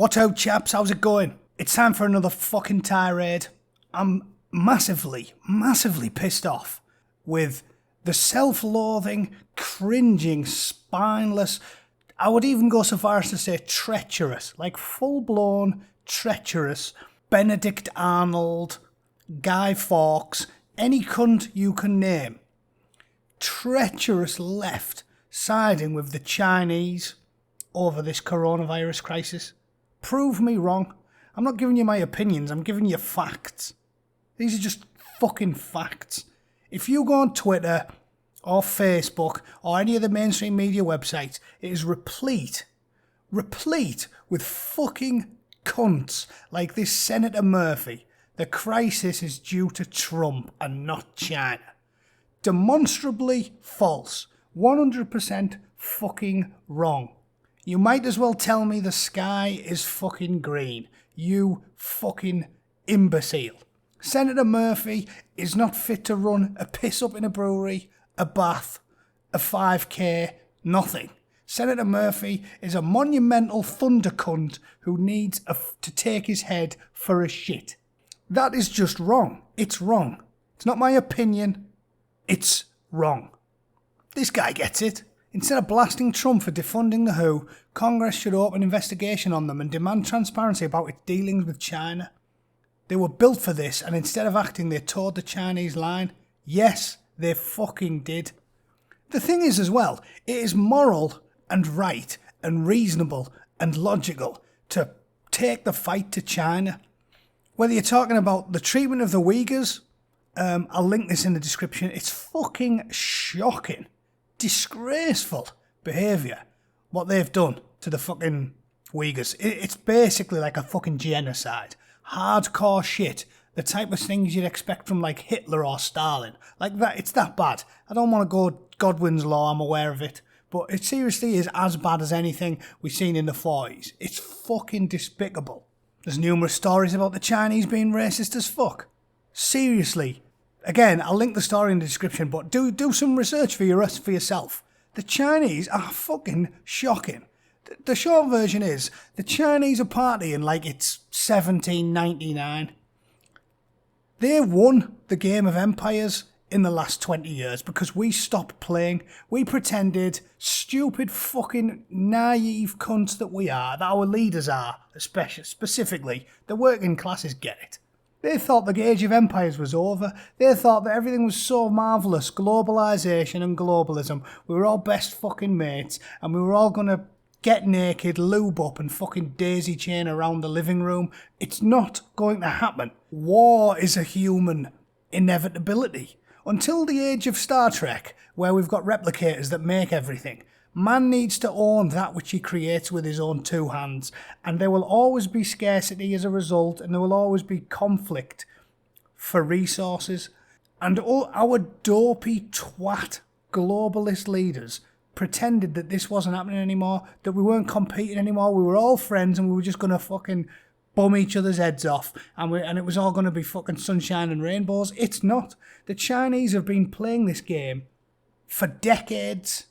What out, chaps? How's it going? It's time for another fucking tirade. I'm massively pissed off with the self-loathing, cringing, spineless, I would even go so far as to say treacherous, like full-blown treacherous, Benedict Arnold, Guy Fawkes, any cunt you can name. Treacherous left siding with the Chinese over this coronavirus crisis. Prove me wrong. I'm not giving you my opinions, I'm giving you facts. These are just fucking facts. If you go on Twitter or Facebook or any of the mainstream media websites, it is replete with fucking cunts like this Senator Murphy. The crisis is due to Trump and not China. Demonstrably false. 100% fucking wrong. You might as well tell me the sky is fucking green. You fucking imbecile. Senator Murphy is not fit to run a piss up in a brewery, a bath, a 5k, nothing. Senator Murphy is a monumental thunder cunt who needs to take his head for a shit. That is just wrong. It's wrong. It's not my opinion. It's wrong. This guy gets it. Instead of blasting Trump for defunding the WHO, Congress should open an investigation on them and demand transparency about its dealings with China. They were built for this, and instead of acting, they towed the Chinese line. Yes, they fucking did. The thing is as well, it is moral and right and reasonable and logical to take the fight to China. Whether you're talking about the treatment of the Uyghurs, I'll link this in the description. It's fucking shocking. Disgraceful behaviour, what they've done to the fucking Uyghurs. It's basically like a fucking genocide. Hardcore shit. The type of things you'd expect from like Hitler or Stalin. Like that, it's that bad. I don't want to go Godwin's Law, I'm aware of it. But it seriously is as bad as anything we've seen in the 40s. It's fucking despicable. There's numerous stories about the Chinese being racist as fuck. Seriously. Again, I'll link the story in the description, but do some research for yourself. The Chinese are fucking shocking. The short version is, the Chinese are partying like it's 1799. They won the game of empires in the last 20 years because we stopped playing. We pretended, stupid fucking naive cunts that we are, that our leaders are, specifically, the working classes get it. They thought the age of empires was over. They thought that everything was so marvellous. Globalisation and globalism. We were all best fucking mates and we were all going to get naked, lube up and fucking daisy chain around the living room. It's not going to happen. War is a human inevitability. Until the age of Star Trek, where we've got replicators that make everything, man needs to own that which he creates with his own two hands, and there will always be scarcity as a result, and there will always be conflict for resources. And all our dopey twat globalist leaders pretended that this wasn't happening anymore, that we weren't competing anymore, we were all friends and we were just going to fucking bum each other's heads off, and it was all going to be fucking sunshine and rainbows. It's not. The Chinese have been playing this game for decades.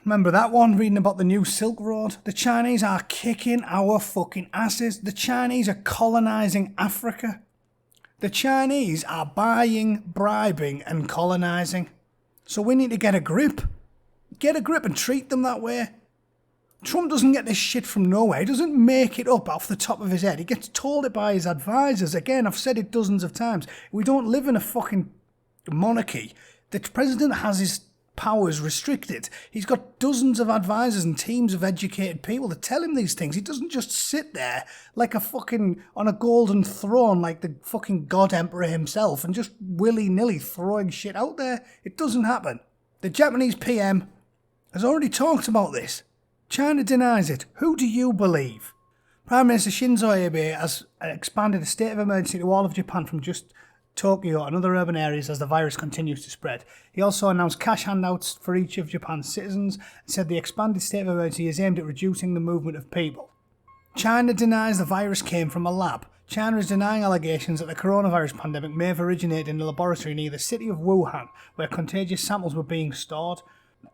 Remember that one, reading about the new Silk Road? The Chinese are kicking our fucking asses. The Chinese are colonising Africa. The Chinese are buying, bribing and colonising. So we need to get a grip. Get a grip and treat them that way. Trump doesn't get this shit from nowhere. He doesn't make it up off the top of his head. He gets told it by his advisors. Again, I've said it dozens of times. We don't live in a fucking monarchy. The president has his powers restricted. He's got dozens of advisors and teams of educated people to tell him these things. He doesn't just sit there like a fucking on a golden throne like the fucking God Emperor himself and just willy-nilly throwing shit out there. It doesn't happen. The Japanese PM has already talked about this. China denies it. Who do you believe? Prime Minister Shinzo Abe has expanded a state of emergency to all of Japan from just Tokyo and other urban areas as the virus continues to spread. He also announced cash handouts for each of Japan's citizens and said the expanded state of emergency is aimed at reducing the movement of people. China denies the virus came from a lab. China is denying allegations that the coronavirus pandemic may have originated in a laboratory near the city of Wuhan, where contagious samples were being stored.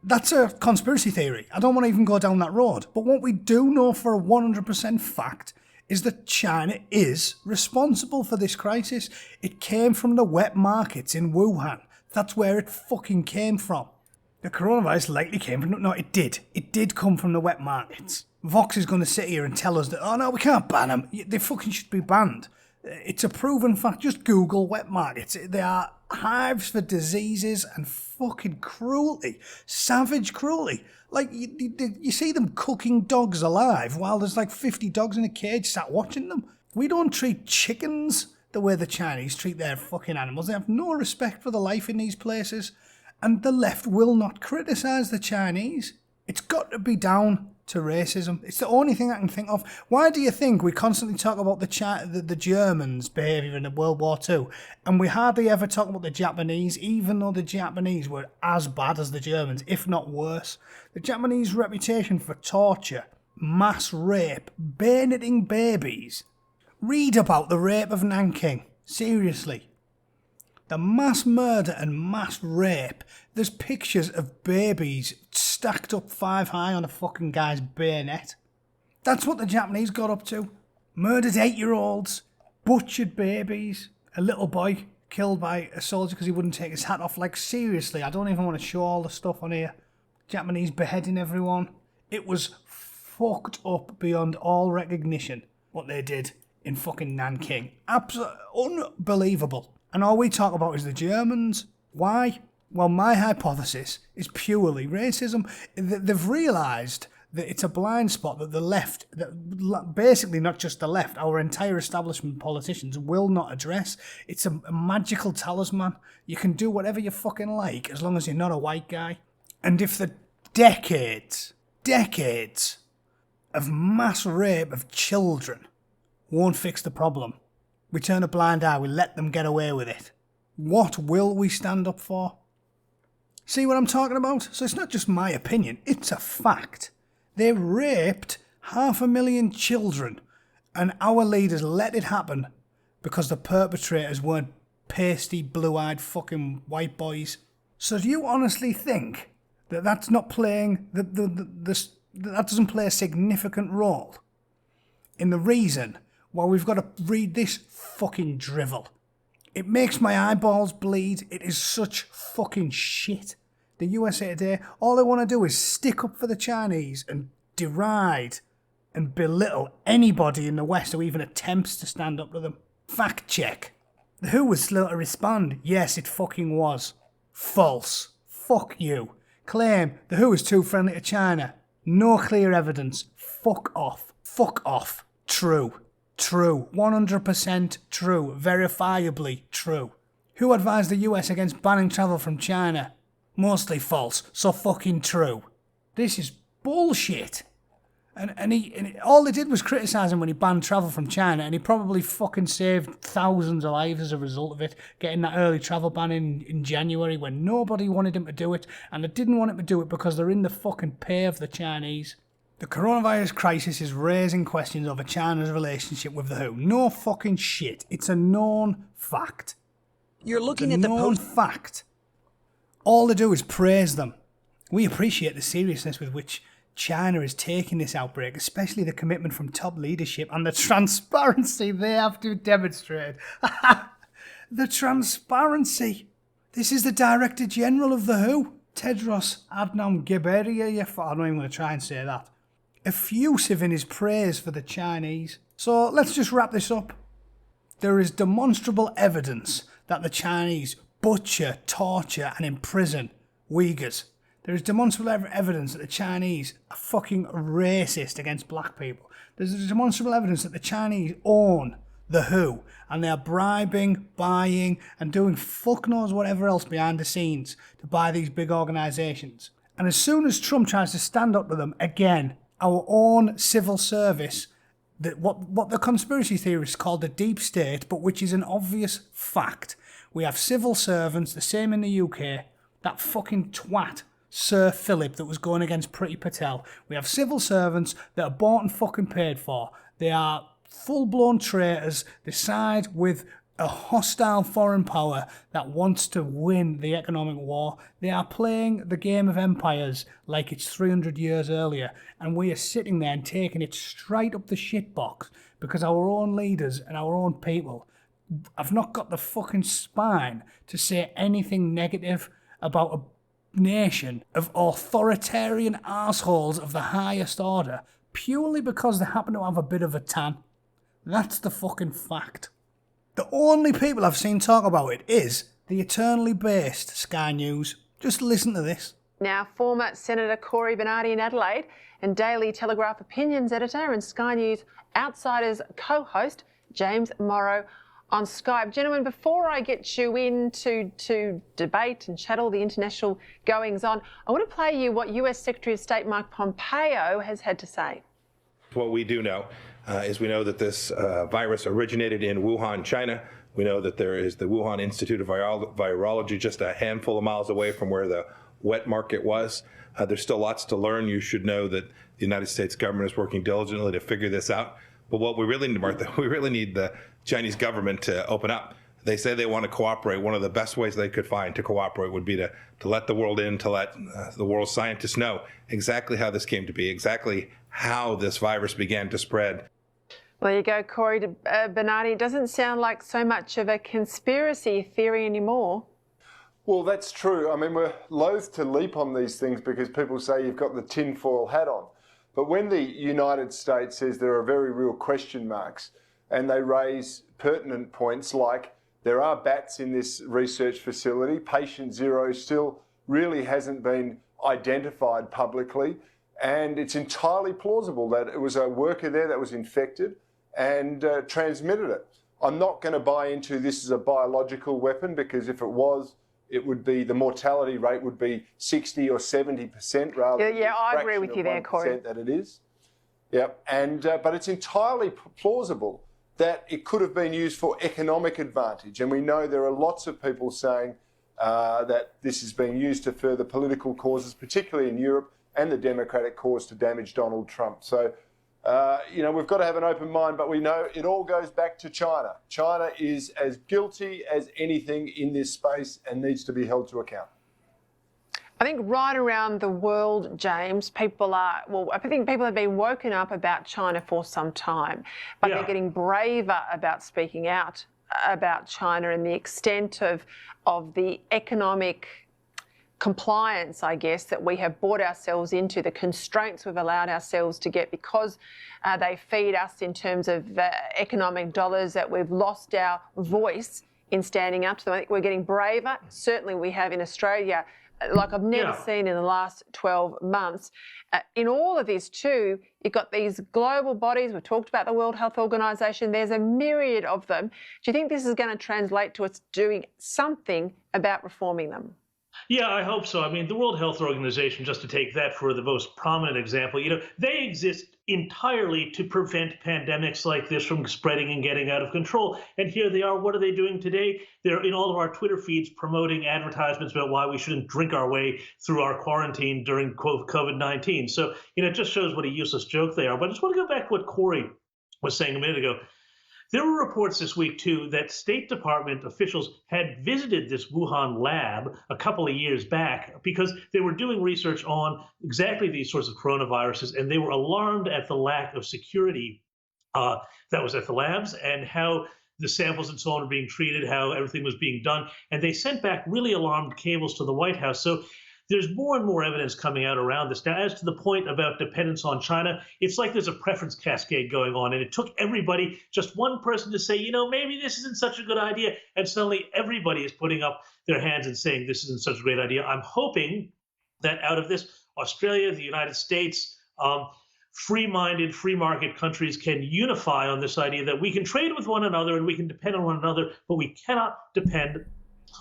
That's a conspiracy theory. I don't want to even go down that road. But what we do know for a 100% fact is that China is responsible for this crisis. It came from the wet markets in Wuhan. That's where it fucking came from. The coronavirus likely came from... No, it did. It did come from the wet markets. Vox is going to sit here and tell us that, oh no, we can't ban them. They fucking should be banned. It's a proven fact. Just Google wet markets. They are hives for diseases and fucking cruelty. Savage cruelty. Like, you see them cooking dogs alive while there's like 50 dogs in a cage sat watching them. We don't treat chickens the way the Chinese treat their fucking animals. They have no respect for the life in these places. And the left will not criticise the Chinese. It's got to be down to racism. It's the only thing I can think of. Why do you think we constantly talk about the Germans' behaviour in World War II, and we hardly ever talk about the Japanese, even though the Japanese were as bad as the Germans, if not worse? The Japanese reputation for torture, mass rape, bayoneting babies. Read about the rape of Nanking. Seriously. The mass murder and mass rape. There's pictures of babies stacked up 5 high on a fucking guy's bayonet. That's what the Japanese got up to. Murdered 8-year-olds, butchered babies, a little boy killed by a soldier because he wouldn't take his hat off. Like, seriously, I don't even want to show all the stuff on here. Japanese beheading everyone. It was fucked up beyond all recognition what they did in fucking Nanking. Absolutely unbelievable. And all we talk about is the Germans. Why? Well, my hypothesis is purely racism. They've realised that it's a blind spot that the left, that basically not just the left, our entire establishment politicians will not address. It's a magical talisman. You can do whatever you fucking like as long as you're not a white guy. And if the decades of mass rape of children won't fix the problem, we turn a blind eye, we let them get away with it, what will we stand up for? See what I'm talking about? So it's not just my opinion, it's a fact. They raped 500,000 children, and our leaders let it happen because the perpetrators weren't pasty, blue-eyed fucking white boys. So do you honestly think that that's not playing, that doesn't play a significant role in the reason why we've got to read this fucking drivel? It makes my eyeballs bleed. It is such fucking shit. The USA Today, all they want to do is stick up for the Chinese and deride and belittle anybody in the West who even attempts to stand up to them. Fact check. The WHO was slow to respond. Yes, it fucking was. False. Fuck you. Claim the WHO is too friendly to China. No clear evidence. Fuck off. Fuck off. True. True. 100% true. Verifiably true. Who advised the US against banning travel from China? Mostly false. So fucking true. This is bullshit. And all they did was criticise him when he banned travel from China, and he probably fucking saved thousands of lives as a result of it, getting that early travel ban in January when nobody wanted him to do it, and they didn't want him to do it because they're in the fucking pay of the Chinese. The coronavirus crisis is raising questions over China's relationship with the WHO. No fucking shit. It's a known fact. You're looking at the known fact. All they do is praise them. We appreciate the seriousness with which China is taking this outbreak, especially the commitment from top leadership and the transparency they have to demonstrate. The transparency. This is the Director General of the WHO, Tedros Adhanom Ghebreyesus. I don't even want to try and say that. Effusive in his praise for the Chinese. So let's just wrap this up. There is demonstrable evidence that the Chinese butcher, torture and imprison Uyghurs. There is demonstrable evidence that the Chinese are fucking racist against black people. There's demonstrable evidence that the Chinese own the WHO and they are bribing, buying and doing fuck knows whatever else behind the scenes to buy these big organisations. And as soon as Trump tries to stand up to them again, our own civil service, what the conspiracy theorists call the deep state, but which is an obvious fact. We have civil servants, the same in the UK, that fucking twat Sir Philip that was going against Priti Patel. We have civil servants that are bought and fucking paid for. They are full-blown traitors. They side with a hostile foreign power that wants to win the economic war. They are playing the game of empires like it's 300 years earlier, and we are sitting there and taking it straight up the shitbox because our own leaders and our own people have not got the fucking spine to say anything negative about a nation of authoritarian arseholes of the highest order purely because they happen to have a bit of a tan. That's the fucking fact. The only people I've seen talk about it is the eternally based Sky News. Just listen to this. Now, former Senator Cory Bernardi in Adelaide and Daily Telegraph opinions editor and Sky News Outsiders co-host James Morrow on Skype. Gentlemen, before I get you in to debate and chat all the international goings on, I want to play you what US Secretary of State Mike Pompeo has had to say. What we do know is we know that this virus originated in Wuhan, China. We know that there is the Wuhan Institute of Virology just a handful of miles away from where the wet market was. There's still lots to learn. You should know that the United States government is working diligently to figure this out. But what we really need, Martha, we really need the Chinese government to open up. They say they want to cooperate. One of the best ways they could find to cooperate would be to let the world in, to let the world's scientists know exactly how this came to be, exactly how this virus began to spread. Well, there you go, Cory Bernardi. It doesn't sound like so much of a conspiracy theory anymore. Well, that's true. I mean, we're loath to leap on these things because people say you've got the tinfoil hat on. But when the United States says there are very real question marks and they raise pertinent points like there are bats in this research facility, patient zero still really hasn't been identified publicly, and it's entirely plausible that it was a worker there that was infected and transmitted it. I'm not going to buy into this as a biological weapon because if it was, it would be, the mortality rate would be 60 or 70% rather than I agree with you there, Cory. That it is. Yep, and but it's entirely plausible that it could have been used for economic advantage, and we know there are lots of people saying that this is being used to further political causes, particularly in Europe, and the Democratic cause to damage Donald Trump. So, we've got to have an open mind, but we know it all goes back to China. China is as guilty as anything in this space and needs to be held to account. I think right around the world, James, I think people have been woken up about China for some time, but they're getting braver about speaking out about China and the extent of the economic compliance, I guess, that we have brought ourselves into, the constraints we've allowed ourselves to get because they feed us in terms of economic dollars, that we've lost our voice in standing up to them. I think we're getting braver. Certainly we have in Australia, like I've never seen in the last 12 months. In all of this too, you've got these global bodies. We've talked about the World Health Organization. There's a myriad of them. Do you think this is going to translate to us doing something about reforming them? Yeah, I hope so. I mean, the World Health Organization, just to take that for the most prominent example, they exist entirely to prevent pandemics like this from spreading and getting out of control. And here they are. What are they doing today? They're in all of our Twitter feeds promoting advertisements about why we shouldn't drink our way through our quarantine during COVID-19. So, it just shows what a useless joke they are. But I just want to go back to what Cory was saying a minute ago. There were reports this week, too, that State Department officials had visited this Wuhan lab a couple of years back because they were doing research on exactly these sorts of coronaviruses, and they were alarmed at the lack of security that was at the labs and how the samples and so on were being treated, how everything was being done. And they sent back really alarmed cables to the White House. So there's more and more evidence coming out around this. Now, as to the point about dependence on China, it's like there's a preference cascade going on. And it took everybody, just one person to say, maybe this isn't such a good idea. And suddenly everybody is putting up their hands and saying this isn't such a great idea. I'm hoping that out of this, Australia, the United States, free-minded, free market countries can unify on this idea that we can trade with one another and we can depend on one another, but we cannot depend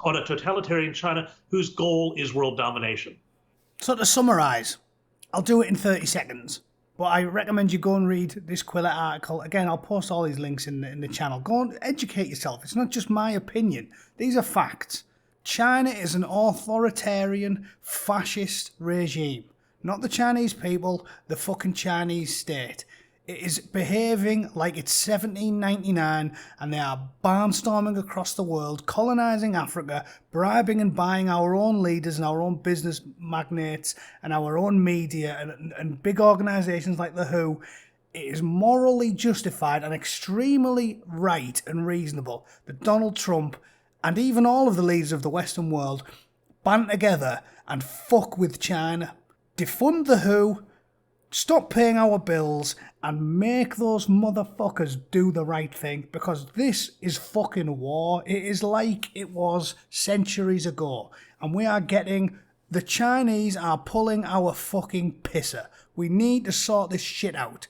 on a totalitarian China whose goal is world domination. So to summarise, I'll do it in 30 seconds, but I recommend you go and read this Quillette article. Again, I'll post all these links in the channel. Go and educate yourself. It's not just my opinion. These are facts. China is an authoritarian, fascist regime. Not the Chinese people, the fucking Chinese state. It is behaving like it's 1799 and they are barnstorming across the world, colonising Africa, bribing and buying our own leaders and our own business magnates and our own media and big organisations like the WHO. It is morally justified and extremely right and reasonable that Donald Trump and even all of the leaders of the Western world band together and fuck with China. Defund the WHO, stop paying our bills, and make those motherfuckers do the right thing, because this is fucking war. It is like it was centuries ago, and we are getting... The Chinese are pulling our fucking pisser. We need to sort this shit out.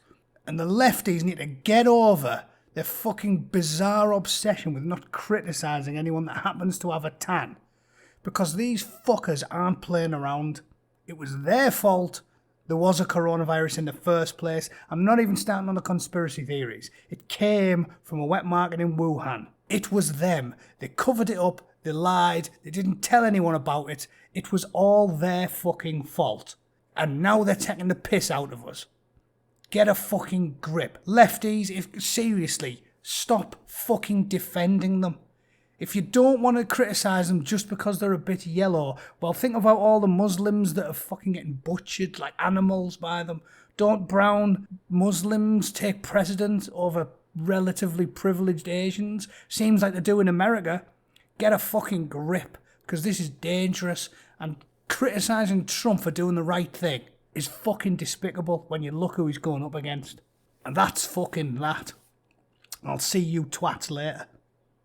And the lefties need to get over their fucking bizarre obsession with not criticising anyone that happens to have a tan. Because these fuckers aren't playing around. It was their fault there was a coronavirus in the first place. I'm not even starting on the conspiracy theories. It came from a wet market in Wuhan. It was them. They covered it up. They lied. They didn't tell anyone about it. It was all their fucking fault. And now they're taking the piss out of us. Get a fucking grip. Lefties, seriously, stop fucking defending them. If you don't want to criticise them just because they're a bit yellow, well, think about all the Muslims that are fucking getting butchered like animals by them. Don't brown Muslims take precedence over relatively privileged Asians? Seems like they do in America. Get a fucking grip, because this is dangerous, and criticising Trump for doing the right thing is fucking despicable when you look who he's going up against. And that's fucking that. I'll see you twats later.